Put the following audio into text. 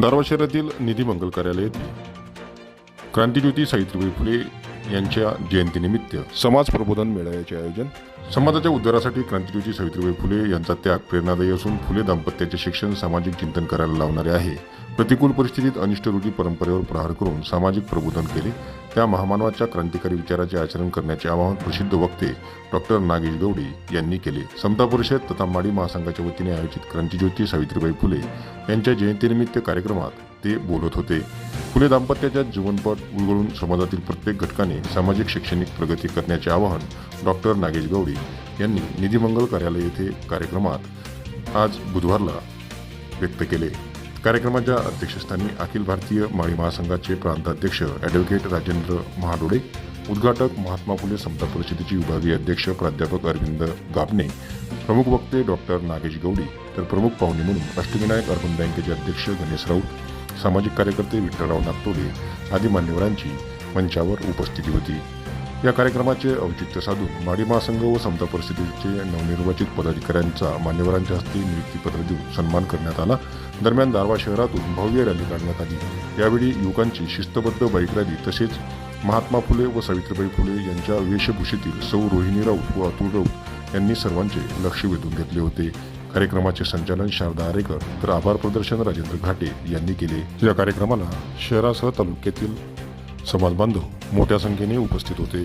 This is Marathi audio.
दारवा शहरातील निधी मंगल कार्यालय येथे क्रांतिज्योती सावित्रीबाई फुले यांच्या जयंतीनिमित्त समाज प्रबोधन मेळाव्याचे आयोजन। समाजाच्या उद्धारासाठी क्रांतिज्योती सावित्रीबाई फुले यांचा त्याग प्रेरणादायी असून फुले दाम्पत्याचे शिक्षण सामाजिक चिंतन करायला लावणारे आहे। प्रतिकूल परिस्थितीत अनिष्ट रूढी परंपरेवर प्रहार करून सामाजिक प्रबोधन केले। त्या महामानवाच्या क्रांतिकारी विचाराचे आचरण करण्याचे आवाहन प्रसिद्ध वक्ते डॉक्टर नागेश गवडी यांनी केले। समता परिषद तथा माडी महासंघाच्या वतीने आयोजित क्रांतिज्योती सावित्रीबाई फुले यांच्या जयंतीनिमित्त कार्यक्रमात ते बोलत होते। फुले दाम्पत्याच्या जीवनपट उलगडून समाजातील प्रत्येक घटकाने सामाजिक शैक्षणिक प्रगती करण्याचे आवाहन डॉक्टर नागेश गवडी यांनी निधी मंगल कार्यालय येथे कार्यक्रमात आज बुधवारला व्यक्त केले। कार्यक्रमाच्या अध्यक्षस्थानी अखिल भारतीय माडी महासंघाचे प्रांताध्यक्ष ॲडव्होकेट राजेंद्र महाडोळे, उद्घाटक महात्मा फुले समता परिषदेचे विभागीय अध्यक्ष प्राध्यापक अरविंद गाबणे, प्रमुख वक्ते डॉक्टर नागेश गवडी, तर प्रमुख पाहुणे म्हणून अष्टविनायक अर्बन बँकेचे अध्यक्ष गणेश राऊत, सामाजिक कार्यकर्ते विठ्ठलराव नागतोडे आदी मान्यवरांची मंचावर उपस्थिती होती। या कार्यक्रमाचे औचित्य साधून माडी महासंघ व समता परिषदेचे नवनिर्वाचित पदाधिकाऱ्यांचा मान्यवरांच्या हस्ते नियुक्तीपत्र देऊन सन्मान करण्यात आला। दरम्यान दारवा शहरातून भव्य रॅली काढण्यात आली। यावेळी युवकांची शिस्तबद्ध बाईक रॅली तसेच महात्मा फुले व सावित्रीबाई फुले यांच्या वेशभूषेतील सौ रोहिणी राऊत व अतुल राऊत यांनी सर्वांचे लक्ष वेधून घेतले होते। कार्यक्रमाचे संचालन शारदा आरेकर तर आभार प्रदर्शन राजेंद्र घाटे यांनी केले। या कार्यक्रमाला शहरासह तालुक्यातील समाज बांधव मोठ्या संख्येने उपस्थित होते।